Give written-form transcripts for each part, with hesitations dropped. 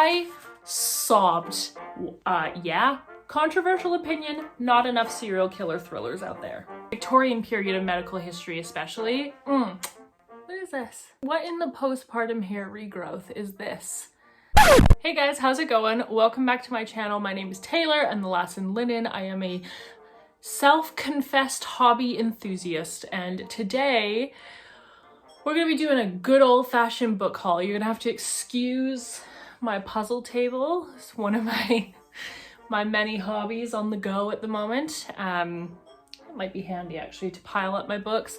I sobbed. Yeah, controversial opinion, not enough serial killer thrillers out there. Victorian period of medical history especially. What is this? What in the postpartum hair regrowth is this? Hey guys, how's it going? Welcome back to my channel. My name is Taylor and the lassinlinen. I am a self-confessed hobby enthusiast, and today we're gonna be doing a good old-fashioned book haul. You're gonna have to excuse my puzzle table. It's one of my many hobbies on the go at the moment. It might be handy actually to pile up my books.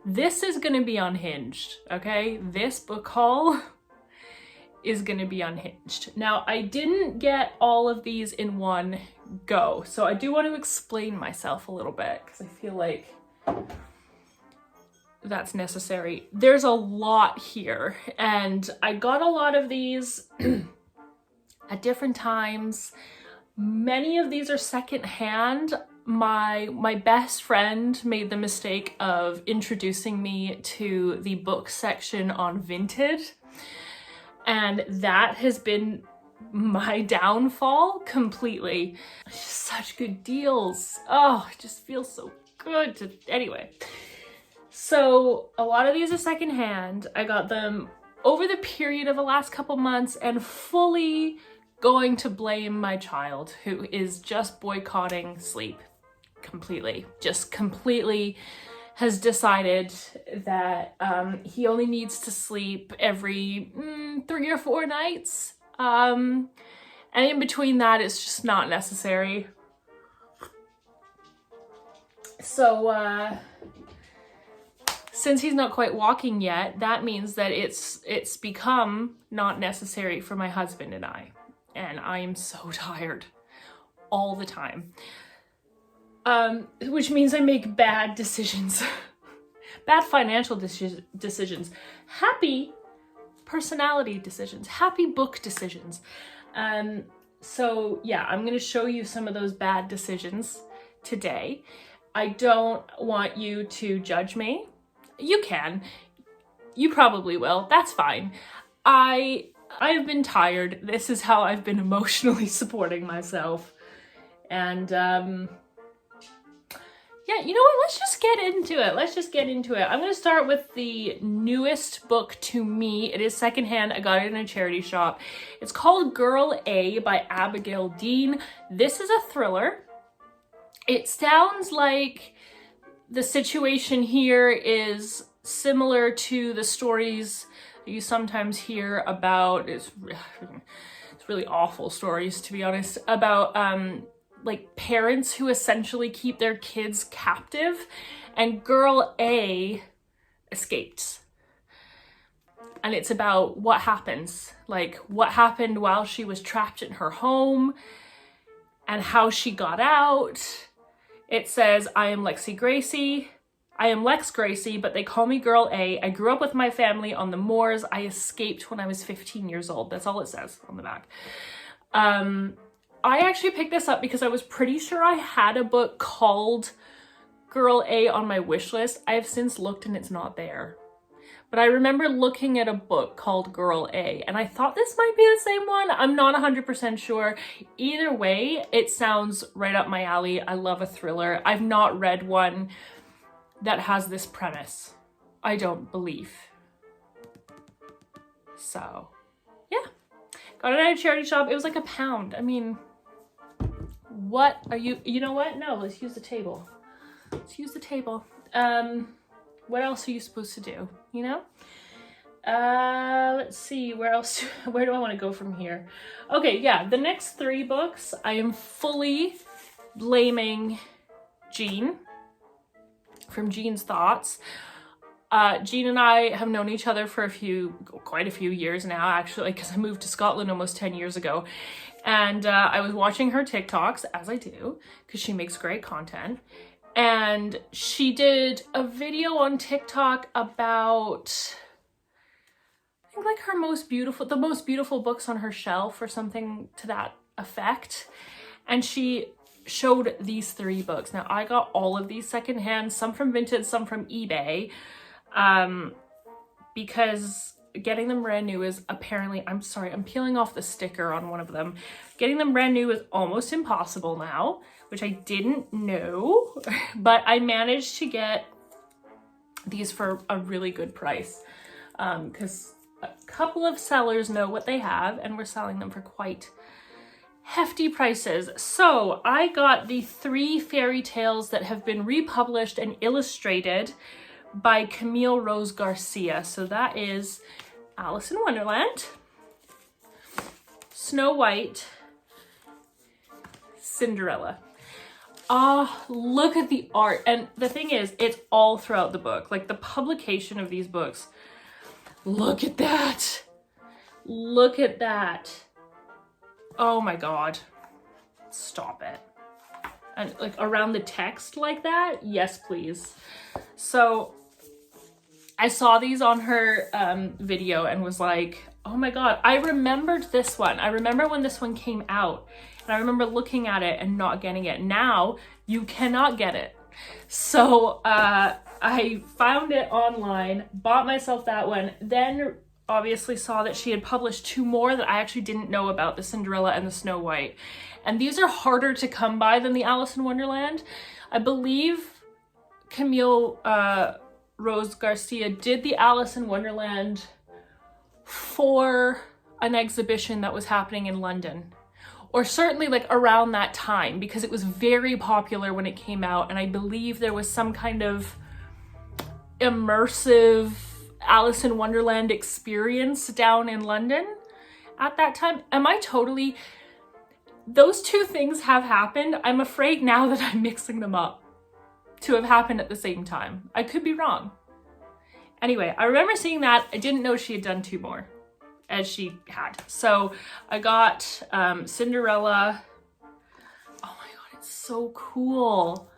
This is gonna be unhinged, okay? This book haul is gonna be unhinged. Now, I didn't get all of these in one go, so I do want to explain myself a little bit because I feel like that's necessary. There's a lot here, and I got a lot of these at different times. Many of these are secondhand. My best friend made the mistake of introducing me to the book section on Vinted, and that has been my downfall completely. It's just such good deals. Oh, it just feels so good to, anyway. So a lot of these are secondhand. I got them over the period of the last couple months and fully going to blame my child, who is just boycotting sleep completely. Just completely has decided that he only needs to sleep every 3 or 4 nights. And in between that, it's just not necessary. So, since he's not quite walking yet, that means that it's become not necessary for my husband and I. And I am so tired all the time. Which means I make bad decisions. Bad financial decisions. Happy personality decisions. Happy book decisions. So yeah, I'm gonna show you some of those bad decisions today. I don't want you to judge me. You can. You probably will. That's fine. I have been tired. This is how I've been emotionally supporting myself. And yeah, you know what? Let's just get into it. I'm going to start with the newest book to me. It is secondhand. I got it in a charity shop. It's called Girl A by Abigail Dean. This is a thriller. It sounds like the situation here is similar to the stories you sometimes hear about. It's really awful stories, to be honest, about like parents who essentially keep their kids captive, and Girl A escaped. And it's about what happens, like what happened while she was trapped in her home and how she got out. It says, I am Lex Gracie, but they call me Girl A. I grew up with my family on the moors. I escaped when I was 15 years old. That's all it says on the back. I actually picked this up because I was pretty sure I had a book called Girl A on my wish list. I have since looked and it's not there. But I remember looking at a book called Girl A, and I thought this might be the same one. I'm not 100% sure. Either way, it sounds right up my alley. I love a thriller. I've not read one that has this premise, I don't believe. So, yeah. Got it at a charity shop. It was like £1. I mean, what are you know what? No, let's use the table. Let's use the table. What else are you supposed to do, you know? Let's see, where do I want to go from here? Okay, yeah, the next 3 books, I am fully blaming Jean from Jean's Thoughts. Jean and I have known each other for quite a few years now, actually, because I moved to Scotland almost 10 years ago. And I was watching her TikToks, as I do, because she makes great content. And she did a video on TikTok about, I think, like the most beautiful books on her shelf or something to that effect. And she showed these 3 books. Now, I got all of these secondhand, some from Vinted, some from eBay, because getting them brand new is apparently, I'm sorry, I'm peeling off the sticker on one of them. Getting them brand new is almost impossible now, which I didn't know, but I managed to get these for a really good price because a couple of sellers know what they have and we're selling them for quite hefty prices. So I got the 3 fairy tales that have been republished and illustrated by Camille Rose Garcia. So that is Alice in Wonderland, Snow White, Cinderella. Look at the art. And the thing is, it's all throughout the book. Like the publication of these books. Look at that. Look at that. Oh my God. Stop it. And like around the text like that? Yes, please. So I saw these on her video and was like, oh my God, I remembered this one. I remember when this one came out and I remember looking at it and not getting it. Now you cannot get it. So I found it online, bought myself that one, then obviously saw that she had published 2 more that I actually didn't know about, the Cinderella and the Snow White. And these are harder to come by than the Alice in Wonderland. I believe Camille Rose Garcia did the Alice in Wonderland for an exhibition that was happening in London. Or certainly like around that time, because it was very popular when it came out. And I believe there was some kind of immersive Alice in Wonderland experience down in London at that time. Am I totally... Those 2 things have happened. I'm afraid now that I'm mixing them up to have happened at the same time. I could be wrong. Anyway, I remember seeing that. I didn't know she had done 2 more, as she had. So I got Cinderella. Oh my God, it's so cool.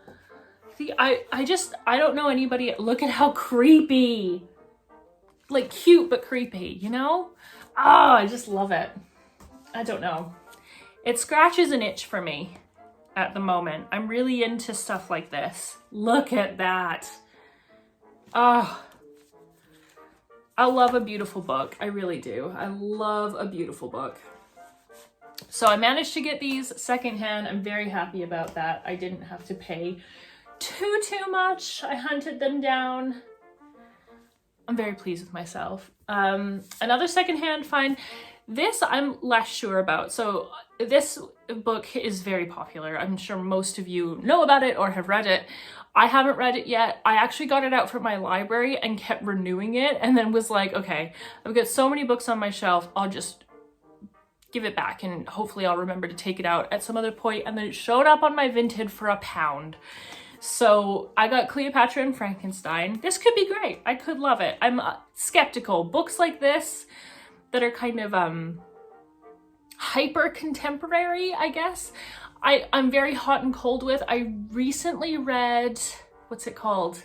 See, I don't know anybody. Look at how creepy. Like cute, but creepy, you know? Oh, I just love it. I don't know. It scratches an itch for me at the moment. I'm really into stuff like this. Look at that. Oh, I love a beautiful book. I really do. I love a beautiful book. So I managed to get these secondhand. I'm very happy about that. I didn't have to pay too much. I hunted them down. I'm very pleased with myself. Another secondhand find. This I'm less sure about. So this book is very popular. I'm sure most of you know about it or have read it. I haven't read it yet. I actually got it out from my library and kept renewing it and then was like, okay, I've got so many books on my shelf, I'll just give it back and hopefully I'll remember to take it out at some other point. And then it showed up on my Vinted for £1. So I got Cleopatra and Frankenstein. This could be great. I could love it. I'm skeptical. Books like this that are kind of hyper contemporary, I guess, I'm very hot and cold with. I recently read, what's it called?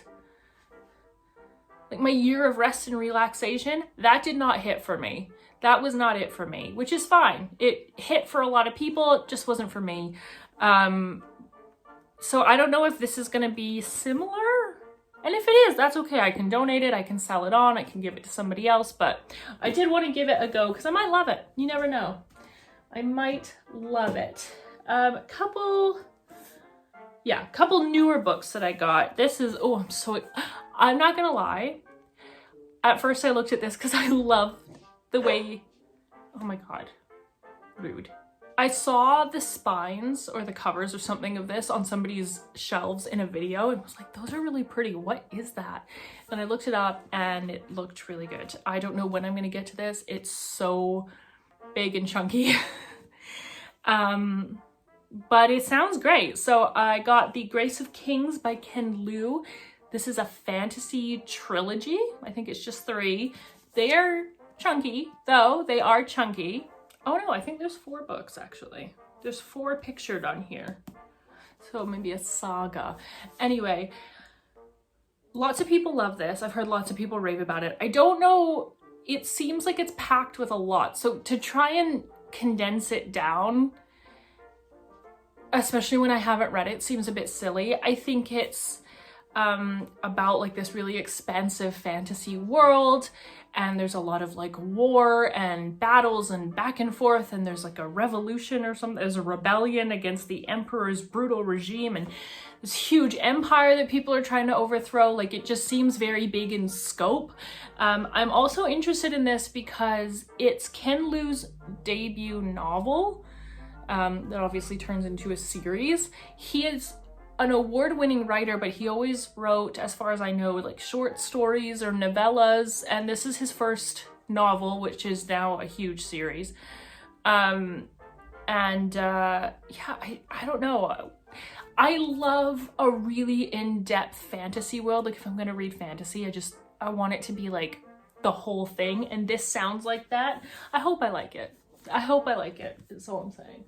Like My Year of Rest and Relaxation. That did not hit for me. That was not it for me, which is fine. It hit for a lot of people. It just wasn't for me. So I don't know if this is going to be similar. And if it is, that's okay. I can donate it. I can sell it on. I can give it to somebody else. But I did want to give it a go because I might love it. You never know. I might love it. Couple newer books that I got. This is, I'm not gonna lie. At first I looked at this because I love the way, oh my God, rude. I saw the spines or the covers or something of this on somebody's shelves in a video and was like, those are really pretty. What is that? And I looked it up and it looked really good. I don't know when I'm gonna get to this. It's so big and chunky. But it sounds great. So I got The Grace of Kings by Ken Liu. This is a fantasy trilogy. I think it's just 3. They are chunky, though. They are chunky. Oh no, I think there's 4 books actually. There's 4 pictured on here. So maybe a saga. Anyway, lots of people love this. I've heard lots of people rave about it. I don't know, it seems like it's packed with a lot. So to try and condense it down, especially when I haven't read it, seems a bit silly. I think it's about like this really expansive fantasy world, and there's a lot of like war and battles and back and forth, and there's like a revolution or something. There's a rebellion against the emperor's brutal regime, and this huge empire that people are trying to overthrow. Like, it just seems very big in scope. I'm also interested in this because it's Ken Liu's debut novel that obviously turns into a series. He is an award-winning writer, but he always wrote, as far as I know, like short stories or novellas, and this is his first novel, which is now a huge series. Yeah, I don't know. I love a really in-depth fantasy world. Like, if I'm gonna read fantasy, I want it to be like the whole thing, and this sounds like that. I hope I like it. I hope I like it, is all I'm saying.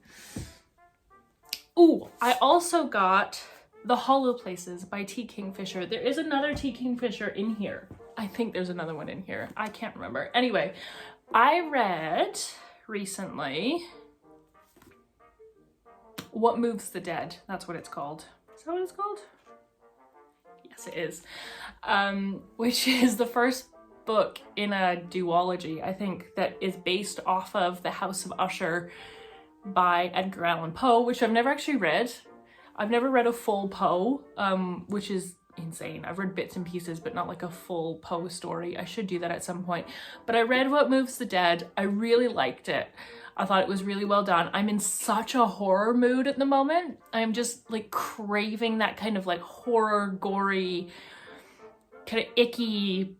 Ooh, I also got The Hollow Places by T. Kingfisher. There is another T. Kingfisher in here. I think there's another one in here. I can't remember. Anyway, I read recently What Moves the Dead. That's what it's called. Is that what it's called? Yes, it is. Which is the first book in a duology, I think, that is based off of The House of Usher by Edgar Allan Poe, which I've never actually read. I've never read a full Poe, which is insane. I've read bits and pieces, but not like a full Poe story. I should do that at some point. But I read What Moves the Dead. I really liked it. I thought it was really well done. I'm in such a horror mood at the moment. I'm just like craving that kind of like horror, gory, kind of icky,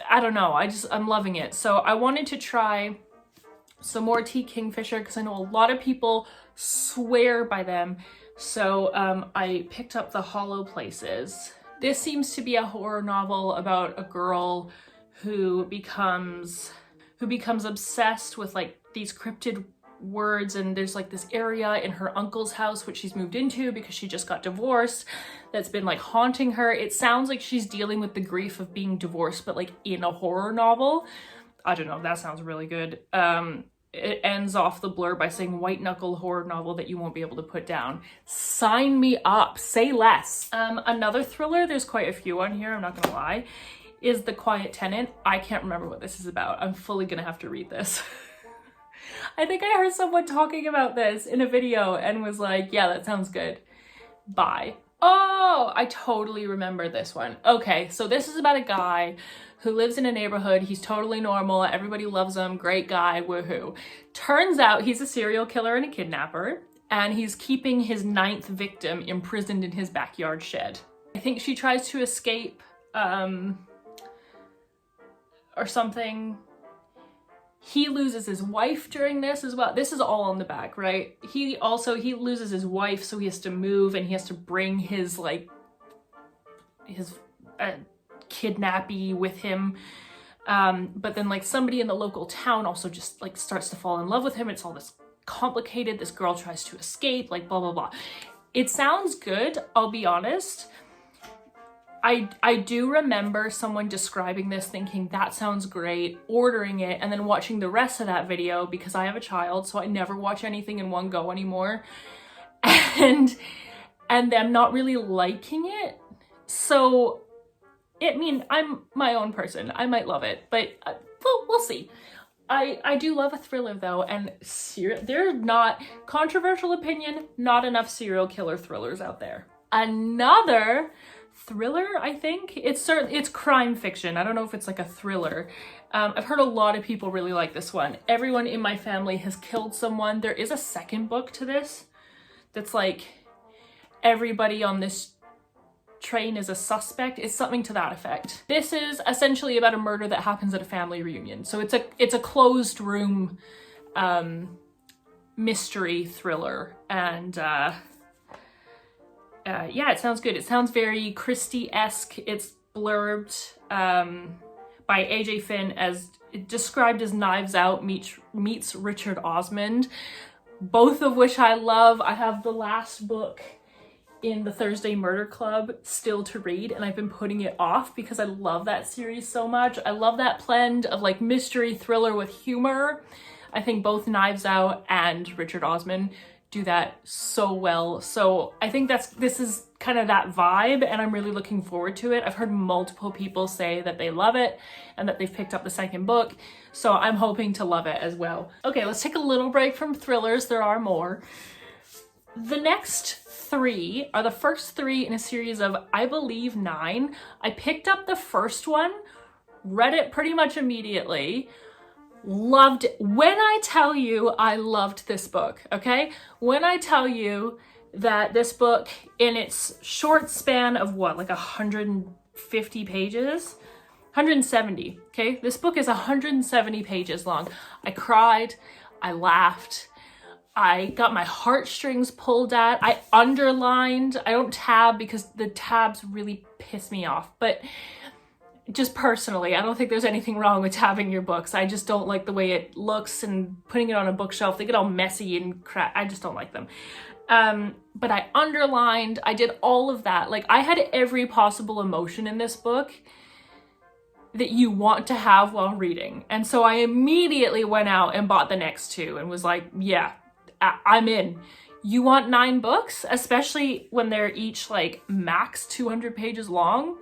I don't know. I'm loving it. So I wanted to try some more T. Kingfisher because I know a lot of people swear by them. So I picked up The Hollow Places. This seems to be a horror novel about a girl who becomes obsessed with like these cryptid words, and there's like this area in her uncle's house which she's moved into because she just got divorced that's been like haunting her. It sounds like she's dealing with the grief of being divorced, but like in a horror novel. I don't know, that sounds really good. It ends off the blurb by saying white knuckle horror novel that you won't be able to put down. Sign me up, say less. Another thriller, there's quite a few on here, I'm not gonna lie, is The Quiet Tenant. I can't remember what this is about. I'm fully gonna have to read this. I think I heard someone talking about this in a video and was like, yeah, that sounds good. Bye. Oh, I totally remember this one. Okay, so this is about a guy who lives in a neighborhood. He's totally normal. Everybody loves him. Great guy. Woohoo. Turns out he's a serial killer and a kidnapper, and he's keeping his 9th victim imprisoned in his backyard shed. I think she tries to escape or something. He loses his wife during this as well. This is all on the back, right? He loses his wife, so he has to move, and he has to bring his kidnappee with him. But then like somebody in the local town also just like starts to fall in love with him. It's all this complicated. This girl tries to escape, like blah, blah, blah. It sounds good, I'll be honest. I do remember someone describing this thinking that sounds great, ordering it, and then watching the rest of that video because I have a child, so I never watch anything in one go anymore, and them not really liking it. So, I mean, I'm my own person. I might love it, but we'll see. I do love a thriller though, and there's not, controversial opinion, not enough serial killer thrillers out there. Another thriller, I think. It's crime fiction. I don't know if it's like a thriller. I've heard a lot of people really like this one. Everyone in my family has killed someone. There is a second book to this that's like everybody on this train is a suspect. It's something to that effect. This is essentially about a murder that happens at a family reunion. So it's a closed room mystery thriller, and yeah, it sounds good. It sounds very Christie-esque. It's blurbed by AJ Finn as described as Knives Out meets Richard Osmond, both of which I love. I have the last book in the Thursday Murder Club still to read, and I've been putting it off because I love that series so much. I love that blend of like mystery thriller with humor. I think both Knives Out and Richard Osmond do that so well. So I think this is kind of that vibe, and I'm really looking forward to it. I've heard multiple people say that they love it and that they've picked up the second book, so I'm hoping to love it as well. Okay, let's take a little break from thrillers. There are more. The next 3 are the first 3 in a series of, I believe, 9. I picked up the first one, read it pretty much immediately, loved it. When I tell you I loved this book, okay? When I tell you that this book, in its short span of what, like 150 pages? 170, okay? This book is 170 pages long. I cried, I laughed, I got my heartstrings pulled at, I underlined. I don't tab because the tabs really piss me off, but just personally, I don't think there's anything wrong with tabbing your books. I just don't like the way it looks and putting it on a bookshelf. They get all messy and crap. I just don't like them. But I underlined, I did all of that. Like, I had every possible emotion in this book that you want to have while reading. And so I immediately went out and bought the next 2 and was like, yeah, I'm in. You want 9 books, especially when they're each like max 200 pages long?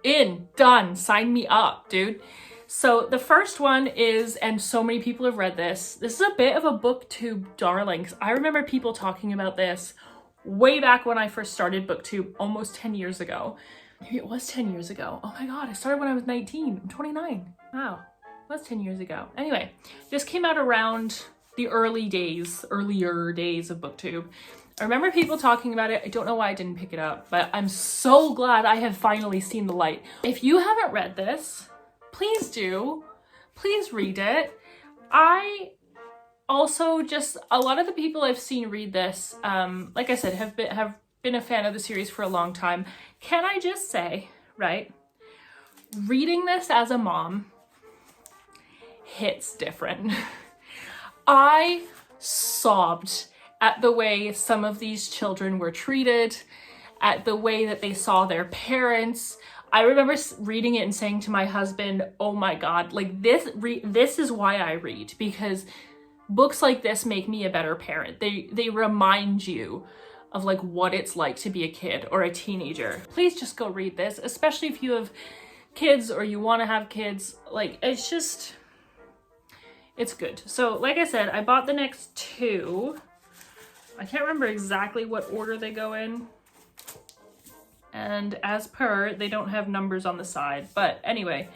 In, done, sign me up, dude. So the first one is, and so many people have read this is a bit of a booktube darling. I remember people talking about this way back when I first started booktube almost 10 years ago. Maybe it was 10 years ago. Oh my God, I started when I was 19. I'm 29. Wow, that's 10 years ago. Anyway, this came out around the earlier days of booktube. I remember people talking about it. I don't know why I didn't pick it up, but I'm so glad I have finally seen the light. If you haven't read this, please do. Please read it. I also just, a lot of the people I've seen read this, like I said, have been a fan of the series for a long time. Can I just say, right, reading this as a mom hits different. I sobbed at the way some of these children were treated, at the way that they saw their parents. I remember reading it and saying to my husband, oh my God, like this is why I read, because books like this make me a better parent. They remind you of like what it's like to be a kid or a teenager. Please just go read this, especially if you have kids or you want to have kids. Like, it's good. So like I said, I bought the next 2. I can't remember exactly what order they go in. And as per, they don't have numbers on the side. But anyway,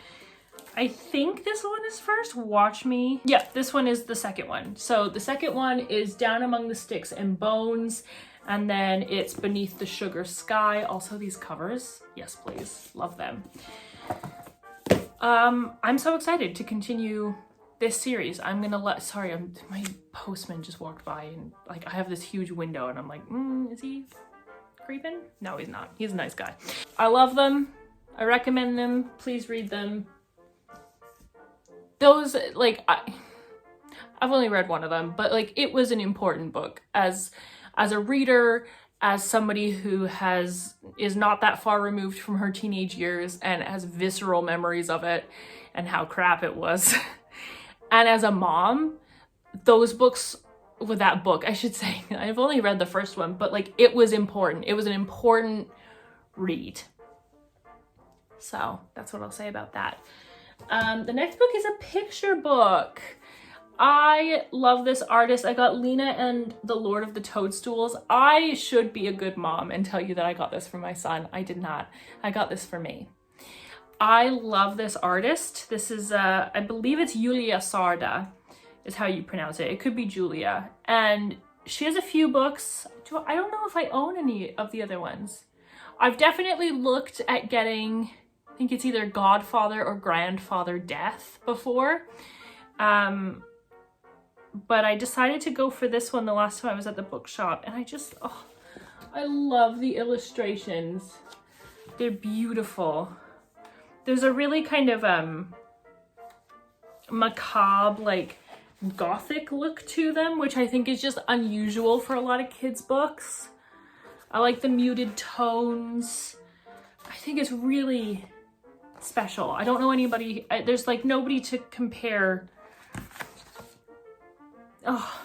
I think this one is first. Watch me. Yeah, this one is the second one. So the second one is Down Among the Sticks and Bones. And then it's Beneath the Sugar Sky. Also these covers. Yes, please. Love them. I'm so excited to continue this series. I'm gonna sorry, my postman just walked by and like I have this huge window and I'm like, is he creeping? No, he's not. He's a nice guy. I love them. I recommend them. Please read them. Those, like, I've only read one of them, but like it was an important book as a reader, as somebody who is not that far removed from her teenage years and has visceral memories of it and how crap it was. And as a mom, those books, with that book, I should say, I've only read the first one, but like it was important. It was an important read. So that's what I'll say about that. The next book is a picture book. I love this artist. I got Lena and the Lord of the Toadstools. I should be a good mom and tell you that I got this for my son. I did not. I got this for me. I love this artist. This is, I believe it's Julia Sarda is how you pronounce it. It could be Julia. And she has a few books. I don't know if I own any of the other ones. I've definitely looked at getting, I think it's either Godfather or Grandfather Death before. But I decided to go for this one the last time I was at the bookshop. And I love the illustrations. They're beautiful. There's a really kind of macabre, like gothic look to them, which I think is just unusual for a lot of kids' books. I like the muted tones. I think it's really special. I don't know anybody, there's like nobody to compare. Oh,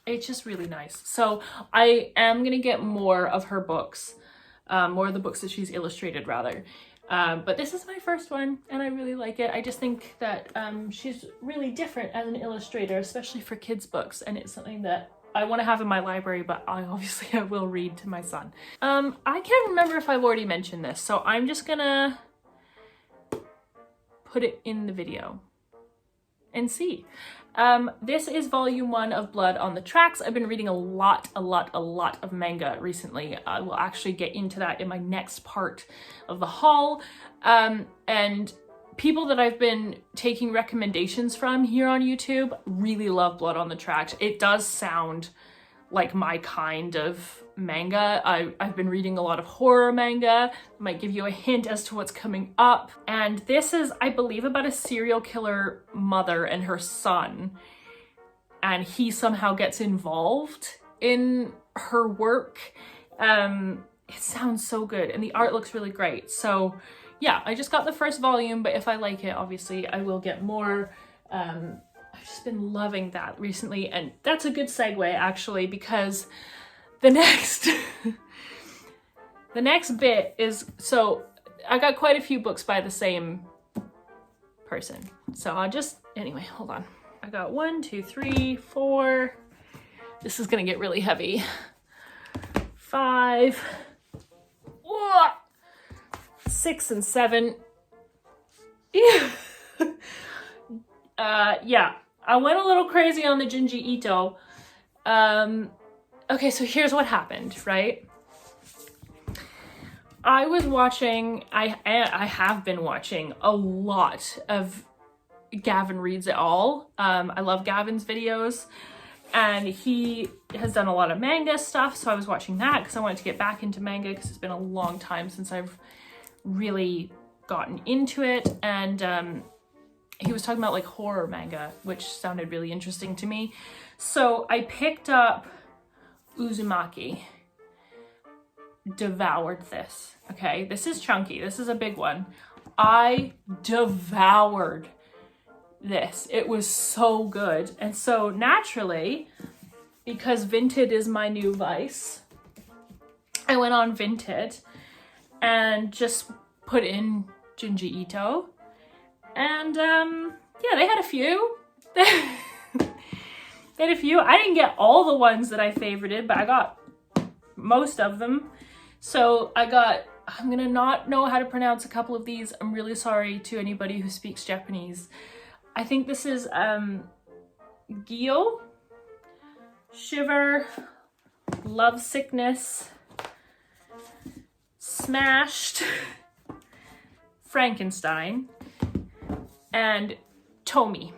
it's just really nice. So I am gonna get more of her books, more of the books that she's illustrated rather. But this is my first one and I really like it. I just think that she's really different as an illustrator, especially for kids' books, and it's something that I want to have in my library, but I will read to my son. I can't remember if I've already mentioned this, so I'm just gonna put it in the video and see. This is volume 1 of Blood on the Tracks. I've been reading a lot of manga recently. I will actually get into that in my next part of the haul. And people that I've been taking recommendations from here on YouTube really love Blood on the Tracks. It does sound like my kind of manga. I've been reading a lot of horror manga. Might give you a hint as to what's coming up. And this is, I believe, about a serial killer mother and her son. And he somehow gets involved in her work. It sounds so good and the art looks really great. So yeah, I just got the first volume, but if I like it, obviously I will get more. I've just been loving that recently, and that's a good segue actually, because the next the next bit is, so I got quite a few books by the same person. So I'll just, anyway, hold on. I got 1, 2, 3, 4. This is gonna get really heavy. 5. 6 and 7. Yeah, I went a little crazy on the Junji Ito. Okay, so here's what happened, right? I was watching, I have been watching a lot of Gavin Reads It All. I love Gavin's videos, and he has done a lot of manga stuff, so I was watching that because I wanted to get back into manga because it's been a long time since I've really gotten into it. And he was talking about like horror manga, which sounded really interesting to me. So I picked up Uzumaki, devoured this. Okay, this is chunky, this is a big one. I devoured this. It was so good. And so naturally, because Vinted is my new vice, I went on Vinted and just put in Junji Ito. And yeah, they had a few. They had a few. I didn't get all the ones that I favorited, but I got most of them. So I got, I'm gonna not know how to pronounce a couple of these. I'm really sorry to anybody who speaks Japanese. I think this is Gyo, Shiver, Love Sickness, Smashed, Frankenstein, and Tomi.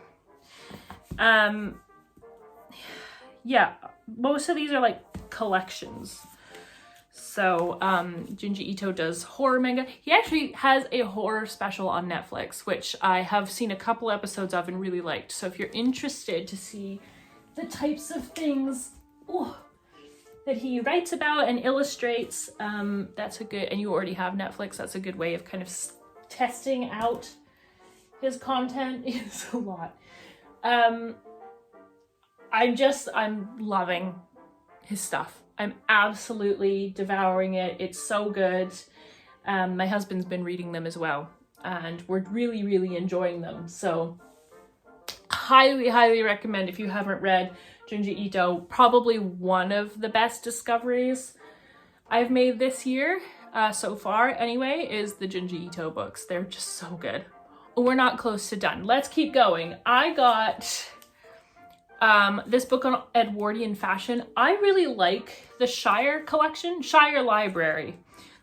Yeah, most of these are like collections. So Junji Ito does horror manga. He actually has a horror special on Netflix, which I have seen a couple episodes of and really liked. So if you're interested to see the types of things that he writes about and illustrates, that's a good, and you already have Netflix, that's a good way of kind of testing out his content. It's a lot. I'm loving his stuff. I'm absolutely devouring it. It's so good. My husband's been reading them as well, and we're really, really enjoying them. So highly, highly recommend if you haven't read Junji Ito. Probably one of the best discoveries I've made this year, so far anyway, is the Junji Ito books. They're just so good. We're not close to done. Let's keep going. I got this book on Edwardian fashion. I really like the Shire Collection, Shire Library.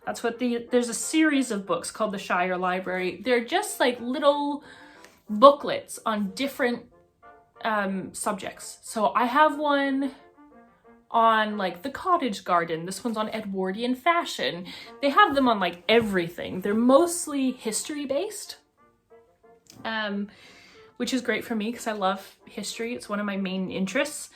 That's what there's a series of books called the Shire Library. They're just like little booklets on different subjects. So I have one on like the cottage garden. This one's on Edwardian fashion. They have them on like everything. They're mostly history based. Which is great for me because I love history. It's one of my main interests,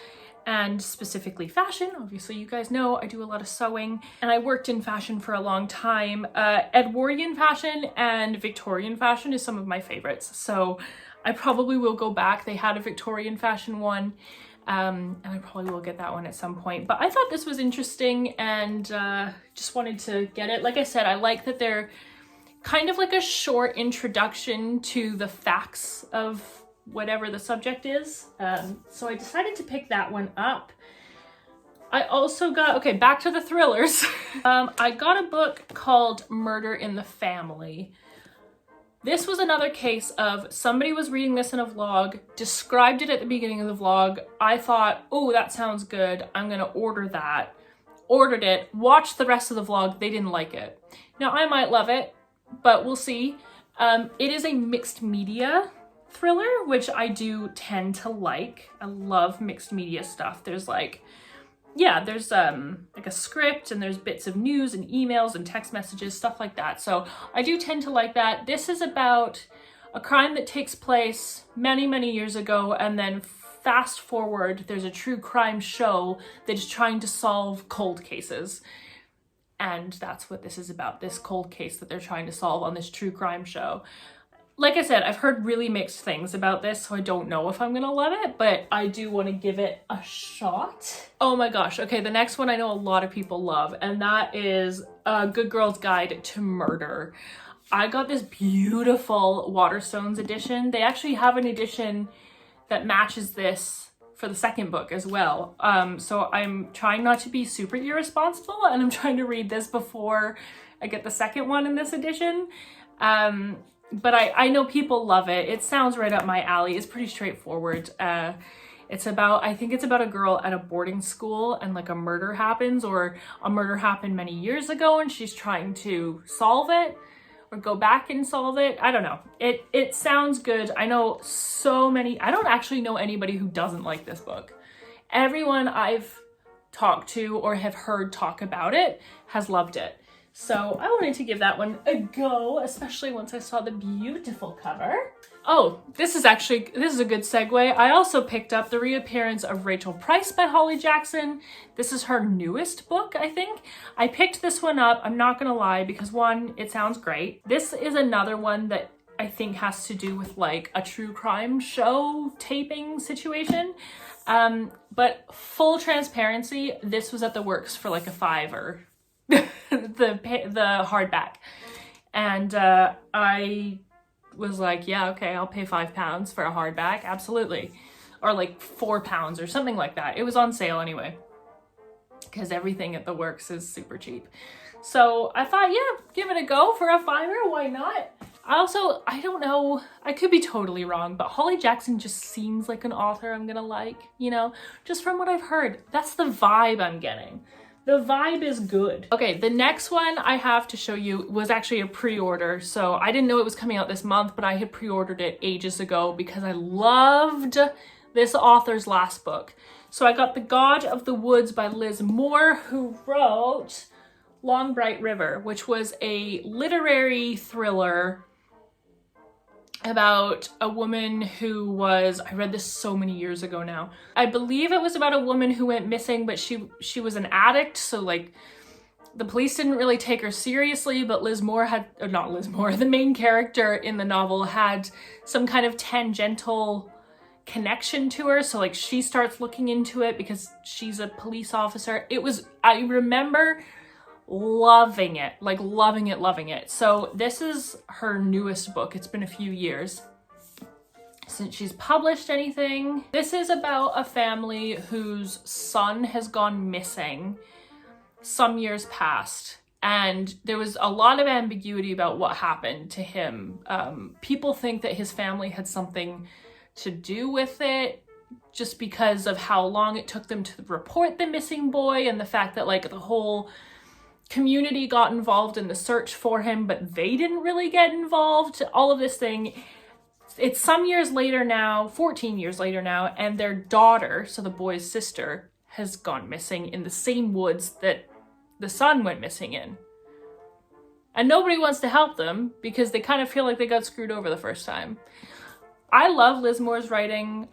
and specifically fashion. Obviously, you guys know I do a lot of sewing, and I worked in fashion for a long time. Edwardian fashion and Victorian fashion is some of my favorites, so I probably will go back. They had a Victorian fashion one, And I probably will get that one at some point. But I thought this was interesting and just wanted to get it. Like I said, I like that they're kind of like a short introduction to the facts of whatever the subject is. So I decided to pick that one up. I also got, okay, back to the thrillers. I got a book called Murder in the Family. This was another case of somebody was reading this in a vlog, described it at the beginning of the vlog. I thought, oh, that sounds good. I'm gonna order that. Ordered it, watched the rest of the vlog. They didn't like it. Now, I might love it, but we'll see. It is a mixed media thriller, which I do tend to like. I love mixed media stuff. There's like, yeah, there's like a script and there's bits of news and emails and text messages, stuff like that. So I do tend to like that. This is about a crime that takes place many, many years ago, and then fast forward, there's a true crime show that is trying to solve cold cases. And that's what this is about, this cold case that they're trying to solve on this true crime show. Like I said, I've heard really mixed things about this, so I don't know if I'm gonna love it, but I do want to give it a shot. Oh my gosh, okay, the next one I know a lot of people love, and that is A Good Girl's Guide to Murder. I got this beautiful Waterstones edition. They actually have an edition that matches this for the second book as well. So I'm trying not to be super irresponsible, and I'm trying to read this before I get the second one in this edition. But I know people love it. It sounds right up my alley. It's pretty straightforward. It's about, I think it's about a girl at a boarding school and like a murder happens, or a murder happened many years ago and she's trying to solve it or go back and solve it. I don't know. It sounds good. I know so many, I don't actually know anybody who doesn't like this book. Everyone I've talked to or have heard talk about it has loved it. So I wanted to give that one a go, especially once I saw the beautiful cover. Oh, this is a good segue. I also picked up the reappearance of Rachel Price by Holly Jackson. This is her newest book, I think. I picked this one up, I'm not gonna lie, because one, it sounds great. This is another one that I think has to do with like a true crime show taping situation. But full transparency, this was at the works for like a $5 the hardback, and I was like, yeah, okay, I'll pay £5 for a hardback, absolutely, or like £4 or something like that. It was on sale anyway, because everything at the works is super cheap. So I thought, yeah, give it a go for a $5, why not? I don't know, I could be totally wrong, but Holly Jackson just seems like an author I'm gonna like, you know, just from what I've heard. That's the vibe I'm getting. The vibe is good. Okay, the next one I have to show you was actually a pre-order. So I didn't know it was coming out this month, but I had pre-ordered it ages ago because I loved this author's last book. So I got The God of the Woods by Liz Moore, who wrote Long Bright River, which was a literary thriller about a woman who was, I read this so many years ago now. I believe it was about a woman who went missing, but she was an addict, so like the police didn't really take her seriously, but Liz Moore had, or not Liz Moore, the main character in the novel had some kind of tangential connection to her, so like she starts looking into it because she's a police officer. It was, I remember loving it, like loving it. So this is her newest book. It's been a few years since she's published anything. This is about a family whose son has gone missing some years past, and there was a lot of ambiguity about what happened to him. People think that his family had something to do with it, just because of how long it took them to report the missing boy, and the fact that like the whole community got involved in the search for him, but they didn't really get involved. All of this thing. It's some years later now, 14 years later now, and their daughter, so the boy's sister, has gone missing in the same woods that the son went missing in. And nobody wants to help them because they kind of feel like they got screwed over the first time. I love Liz Moore's writing.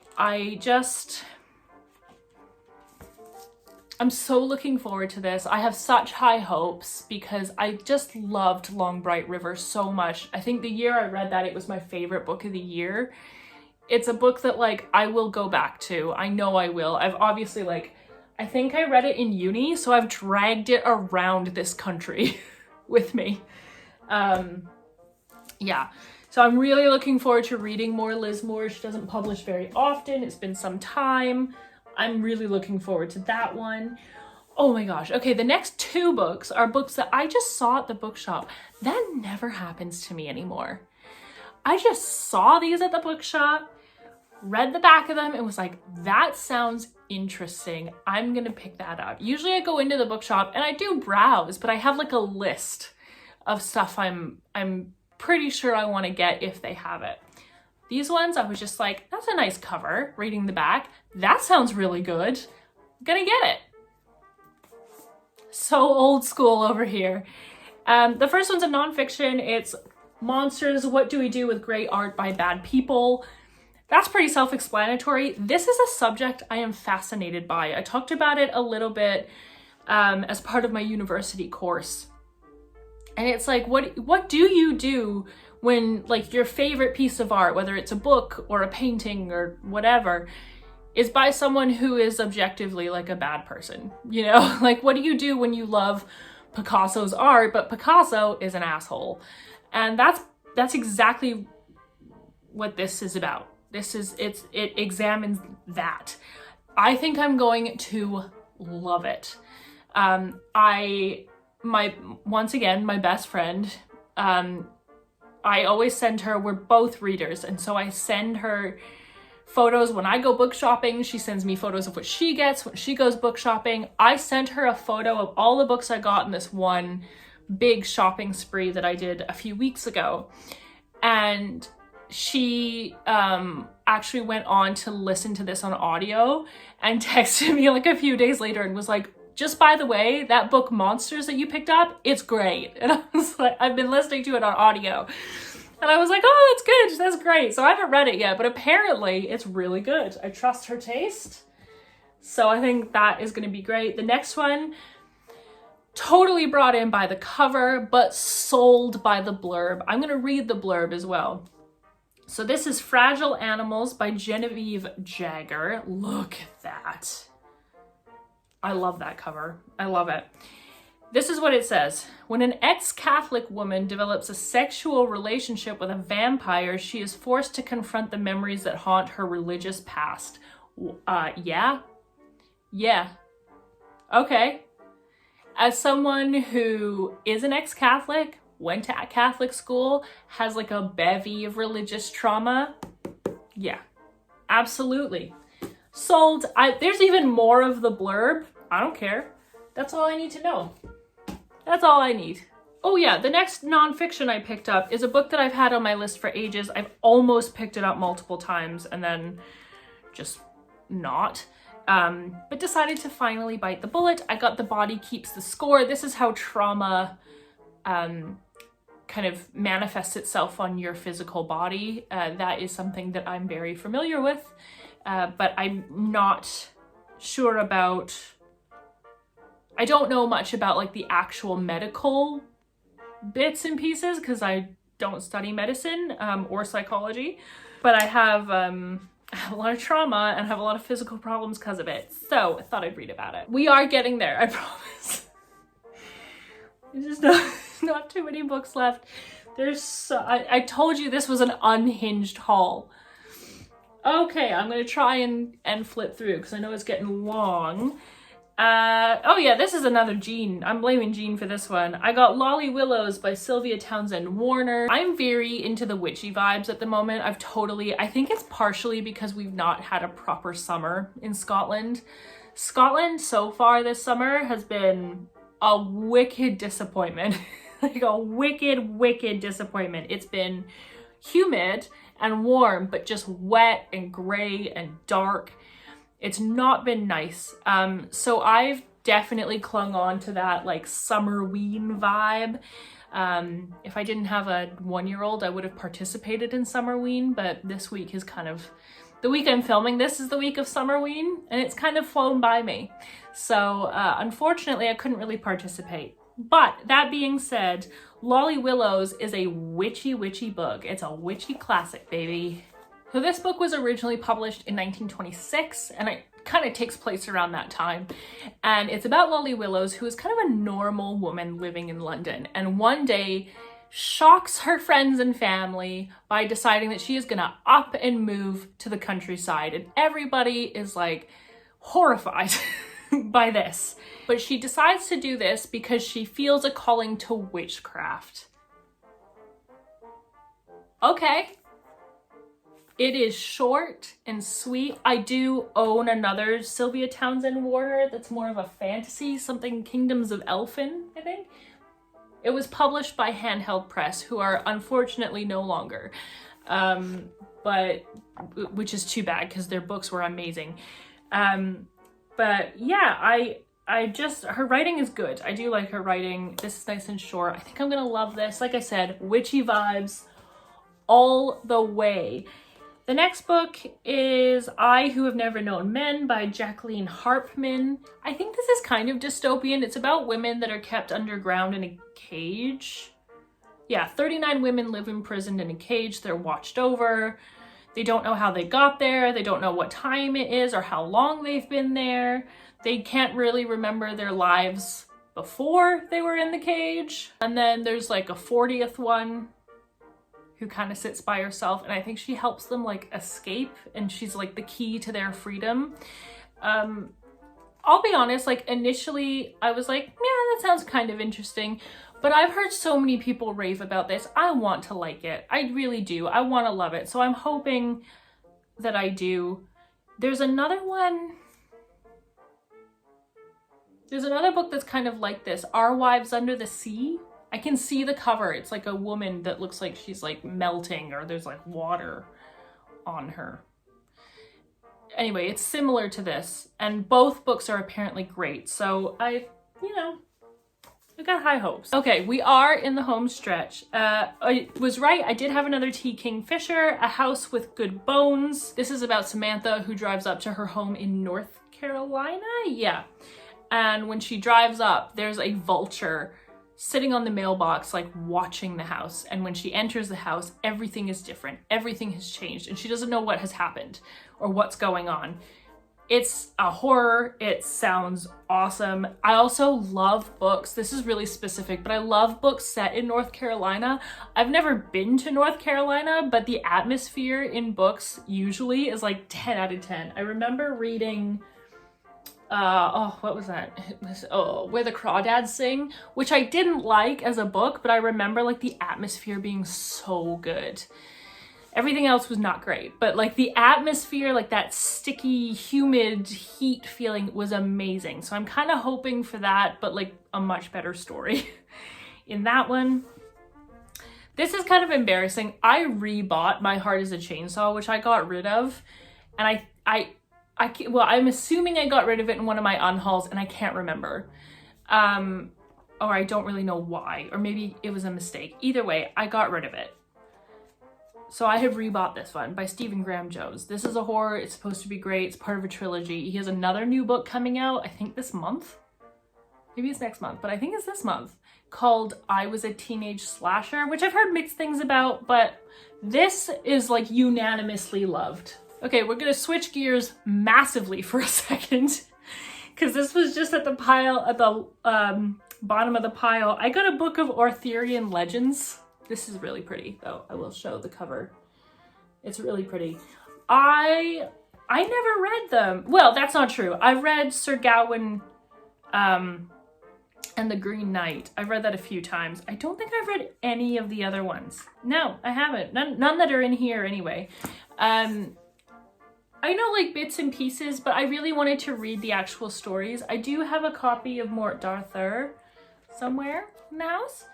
I'm so looking forward to this. I have such high hopes because I just loved Long Bright River so much. I think the year I read that, it was my favorite book of the year. it's a book that like I will go back to. I know I will. I've obviously like, I think I read it in uni, so I've dragged it around this country with me. Yeah, so I'm really looking forward to reading more Liz Moore. She doesn't publish very often. It's been some time. I'm really looking forward to that one. Oh my gosh. Okay, the next 2 books are books that I just saw at the bookshop. That never happens to me anymore. I just saw these at the bookshop, read the back of them, and was like, that sounds interesting. I'm gonna pick that up. Usually I go into the bookshop and I do browse, but I have like a list of stuff I'm pretty sure I want to get if they have it. These ones, I was just like, that's a nice cover, reading the back. That sounds really good. I'm gonna get it. So old school over here. The first one's a nonfiction. It's Monsters, What Do We Do with Great Art by Bad People. That's pretty self-explanatory. This is a subject I am fascinated by. I talked about it a little bit as part of my university course. And it's like, what do you do when like your favorite piece of art, whether it's a book or a painting or whatever, is by someone who is objectively like a bad person, you know? Like, what do you do when you love Picasso's art, but Picasso is an asshole? And that's exactly what this is about. It examines that. I think I'm going to love it. Once again, my best friend, I always send her, we're both readers, and so I send her photos when I go book shopping. She sends me photos of what she gets when she goes book shopping. I sent her a photo of all the books I got in this one big shopping spree that I did a few weeks ago. And she actually went on to listen to this on audio and texted me like a few days later and was like, just by the way, that book Monsters that you picked up, it's great. And I was like, I've been listening to it on audio. And I was like, oh, that's good, that's great. So I haven't read it yet, but apparently it's really good. I trust her taste. So I think that is gonna be great. The next one, totally brought in by the cover, but sold by the blurb. I'm gonna read the blurb as well. So this is Fragile Animals by Genevieve Jagger. Look at that. I love that cover. I love it. This is what it says. When an ex-Catholic woman develops a sexual relationship with a vampire, she is forced to confront the memories that haunt her religious past. Yeah? Yeah. Okay. As someone who is an ex-Catholic, went to Catholic school, has like a bevy of religious trauma, yeah, absolutely. Sold. There's even more of the blurb. I don't care. That's all I need to know. That's all I need. Oh yeah, the next nonfiction I picked up is a book that I've had on my list for ages. I've almost picked it up multiple times and then just not. But decided to finally bite the bullet. I got The Body Keeps the Score. This is how trauma kind of manifests itself on your physical body. That is something that I'm very familiar with, but I'm not sure about, I don't know much about like the actual medical bits and pieces because I don't study medicine or psychology, but I have a lot of trauma and have a lot of physical problems because of it. So I thought I'd read about it. We are getting there, I promise. There's just not too many books left. I told you this was an unhinged haul. Okay, I'm gonna try and flip through because I know it's getting long. Oh yeah, this is another Jean. I'm blaming Jean for this one. I got Lolly Willows by Sylvia Townsend Warner. I'm very into the witchy vibes at the moment. I think it's partially because we've not had a proper summer in Scotland. Scotland so far this summer has been a wicked disappointment. Like a wicked disappointment. It's been humid and warm, but just wet and gray and dark. It's not been nice. So I've definitely clung on to that like summerween vibe. If I didn't have a 1-year-old, I would have participated in summerween, but this week is kind of, the week I'm filming this is the week of summerween, and it's kind of flown by me. So unfortunately, I couldn't really participate. But that being said, Lolly Willows is a witchy book. It's a witchy classic, baby. So this book was originally published in 1926, and it kind of takes place around that time. And it's about Lolly Willows, who is kind of a normal woman living in London. And one day shocks her friends and family by deciding that she is gonna up and move to the countryside. And everybody is like horrified by this. But she decides to do this because she feels a calling to witchcraft. Okay. It is short and sweet. I do own another Sylvia Townsend Warner that's more of a fantasy, something Kingdoms of Elfin, I think. It was published by Handheld Press, who are unfortunately no longer, but which is too bad because their books were amazing. But yeah, her writing is good. I do like her writing. This is nice and short. I think I'm gonna love this. Like I said, witchy vibes all the way. The next book is I Who Have Never Known Men by Jacqueline Harpman. I think this is kind of dystopian. It's about women that are kept underground in a cage. Yeah, 39 women live imprisoned in a cage. They're watched over. They don't know how they got there. They don't know what time it is or how long they've been there. They can't really remember their lives before they were in the cage. And then there's like a 40th one who kind of sits by herself, and I think she helps them like escape, and she's like the key to their freedom. I'll be honest, like initially I was like, yeah, that sounds kind of interesting, but I've heard so many people rave about this. I want to like it. I really do. I want to love it. So I'm hoping that I do. There's another one. There's another book that's kind of like this, Our Wives Under the Sea. I can see the cover. It's like a woman that looks like she's like melting, or there's like water on her. Anyway, it's similar to this, and both books are apparently great. So I got high hopes. Okay, we are in the home stretch. I was right. I did have another T. Kingfisher, A House with Good Bones. This is about Samantha who drives up to her home in North Carolina. Yeah. And when she drives up, there's a vulture sitting on the mailbox, like watching the house. And when she enters the house, everything is different. Everything has changed, and she doesn't know what has happened or what's going on. It's a horror. It sounds awesome. I also love books. This is really specific, but I love books set in North Carolina. I've never been to North Carolina, but the atmosphere in books usually is like 10 out of 10. I remember reading what was that? It was, Where the Crawdads Sing, which I didn't like as a book, but I remember like the atmosphere being so good. Everything else was not great, but like the atmosphere, like that sticky, humid heat feeling was amazing. So I'm kind of hoping for that, but like a much better story in that one. This is kind of embarrassing. I rebought My Heart is a Chainsaw, which I got rid of, and I'm assuming I got rid of it in one of my unhauls, and I can't remember. Or I don't really know why, or maybe it was a mistake. Either way, I got rid of it. So I have rebought this one by Stephen Graham Jones. This is a horror. It's supposed to be great. It's part of a trilogy. He has another new book coming out, I think this month. Maybe it's next month, but I think it's this month, called I Was a Teenage Slasher, which I've heard mixed things about, but this is like unanimously loved. Okay, we're gonna switch gears massively for a second, because this was just at the pile, at the bottom of the pile. I got a book of Arthurian legends. This is really pretty, though. I will show the cover. It's really pretty. I never read them. Well, that's not true. I've read Sir Gawain and the Green Knight. I've read that a few times. I don't think I've read any of the other ones. No, I haven't. None that are in here anyway. I know like bits and pieces, but I really wanted to read the actual stories. I do have a copy of Mort d'Arthur somewhere in the house.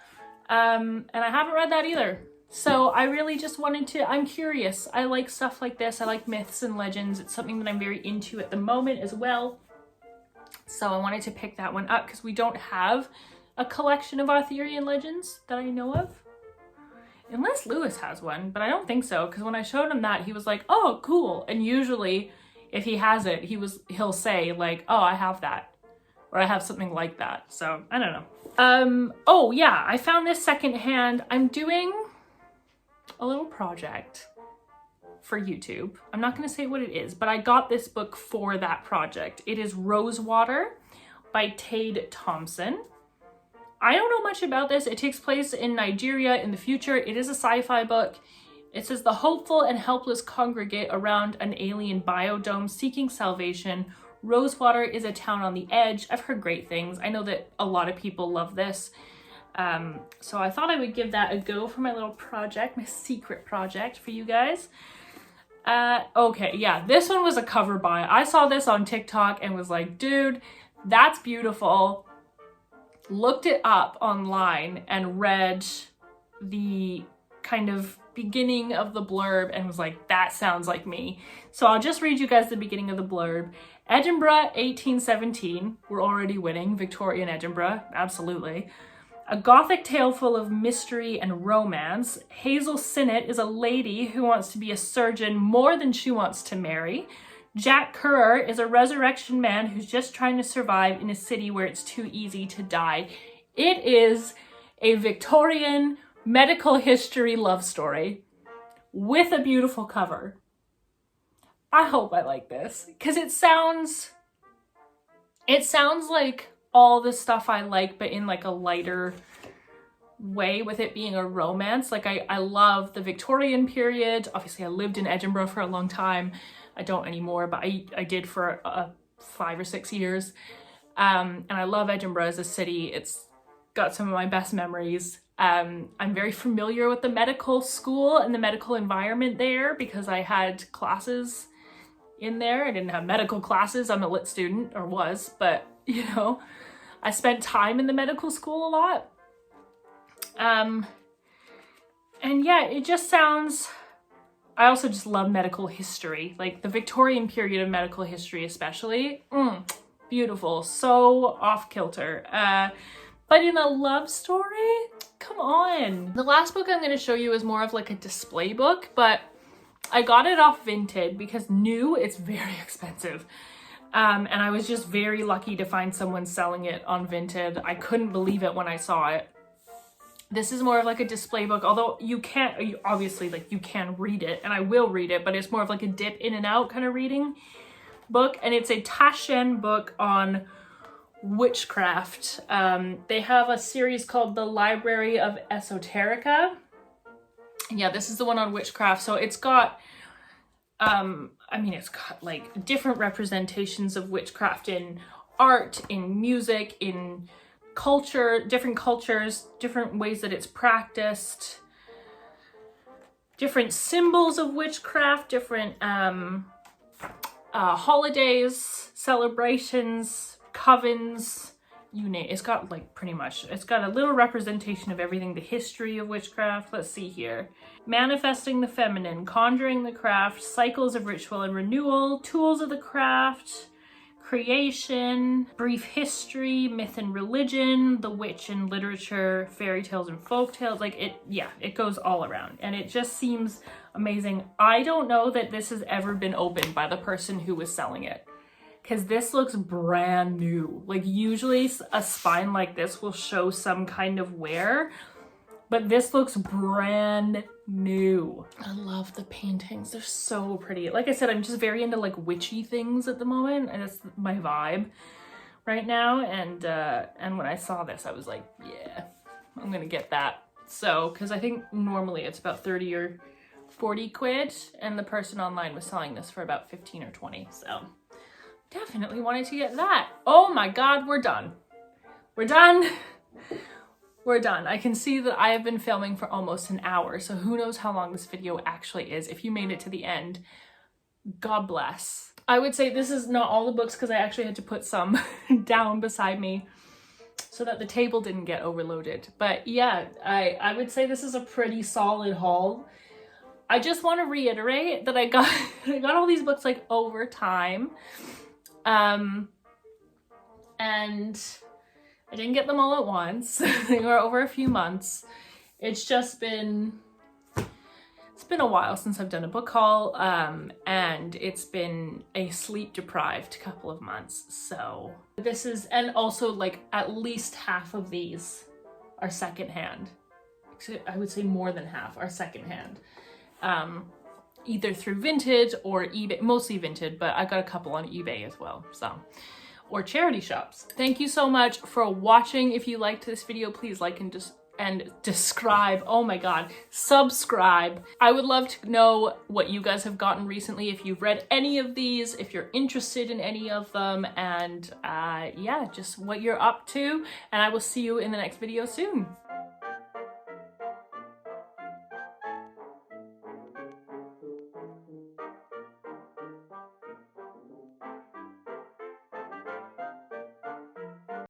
And I haven't read that either. So I really just wanted to, I'm curious. I like stuff like this. I like myths and legends. It's something that I'm very into at the moment as well. So I wanted to pick that one up because we don't have a collection of Arthurian legends that I know of. Unless Lewis has one, but I don't think so, because when I showed him that, he was like, oh, cool. And usually if he has it, he'll say like, oh, I have that, or I have something like that. So I don't know. Oh yeah, I found this secondhand. I'm doing a little project for YouTube. I'm not going to say what it is, but I got this book for that project. It is Rosewater by Tade Thompson. I don't know much about this. It takes place in Nigeria in the future. It is a sci-fi book. It says the hopeful and helpless congregate around an alien biodome seeking salvation. Rosewater is a town on the edge. I've heard great things. I know that a lot of people love this. So I thought I would give that a go for my little project, my secret project for you guys. Okay, yeah, this one was a cover buy. I saw this on TikTok and was like, dude, that's beautiful. Looked it up online and read the kind of beginning of the blurb and was like, that sounds like me. So I'll just read you guys the beginning of the blurb. Edinburgh, 1817. We're already winning. Victorian Edinburgh, absolutely. A gothic tale full of mystery and romance. Hazel Sinnott is a lady who wants to be a surgeon more than she wants to marry. Jack Currer is a resurrection man who's just trying to survive in a city where it's too easy to die. It is a Victorian medical history love story with a beautiful cover. I hope I like this because it sounds like all the stuff I like, but in like a lighter way with it being a romance. Like I love the Victorian period. Obviously I lived in Edinburgh for a long time. I don't anymore, but I did for 5 or 6 years. And I love Edinburgh as a city. It's got some of my best memories. I'm very familiar with the medical school and the medical environment there because I had classes in there. I didn't have medical classes. I'm a lit student, or was, but you know, I spent time in the medical school a lot. And yeah, it just sounds, I also just love medical history, like the Victorian period of medical history especially. Beautiful, so off kilter. But in a love story, come on. The last book I'm going to show you is more of like a display book, but I got it off Vinted because new, it's very expensive. And I was just very lucky to find someone selling it on Vinted. I couldn't believe it when I saw it. This is more of like a display book, although you can't, obviously like you can read it, and I will read it, but it's more of like a dip in and out kind of reading book. And it's a Taschen book on witchcraft. They have a series called The Library of Esoterica. Yeah, this is the one on witchcraft. So it's got, it's got like different representations of witchcraft in art, in music, in culture, different cultures, different ways that it's practiced, different symbols of witchcraft, different holidays, celebrations, covens, you name it. It's got like pretty much, it's got a little representation of everything, the history of witchcraft. Let's see here. Manifesting the feminine, conjuring the craft, cycles of ritual and renewal, tools of the craft, creation, brief history, myth and religion, the witch and literature, fairy tales and folk tales. Like it goes all around and it just seems amazing. I don't know that this has ever been opened by the person who was selling it because this looks brand new. Like usually a spine like this will show some kind of wear, but this looks brand new. I love the paintings. They're so pretty. Like I said, I'm just very into like witchy things at the moment, and it's my vibe right now. And when I saw this, I was like, yeah, I'm gonna get that. So, because I think normally it's about 30 or 40 quid, and the person online was selling this for about 15 or 20. So definitely wanted to get that. Oh my God, we're done. We're done. We're done. I can see that I have been filming for almost an hour, so who knows how long this video actually is. If you made it to the end, God bless. I would say this is not all the books because I actually had to put some down beside me so that the table didn't get overloaded. But yeah, I would say this is a pretty solid haul. I just want to reiterate that I got all these books like over time. And I didn't get them all at once. They were over a few months. It's been a while since I've done a book haul, and it's been a sleep deprived couple of months. So this is, and also like at least half of these are secondhand. I would say more than half are secondhand. either through Vinted or eBay, mostly Vinted, but I got a couple on eBay as well, so, or charity shops. Thank you so much for watching. If you liked this video, please like and describe, oh my god, subscribe. I would love to know what you guys have gotten recently, if you've read any of these, if you're interested in any of them, and yeah, just what you're up to, and I will see you in the next video soon.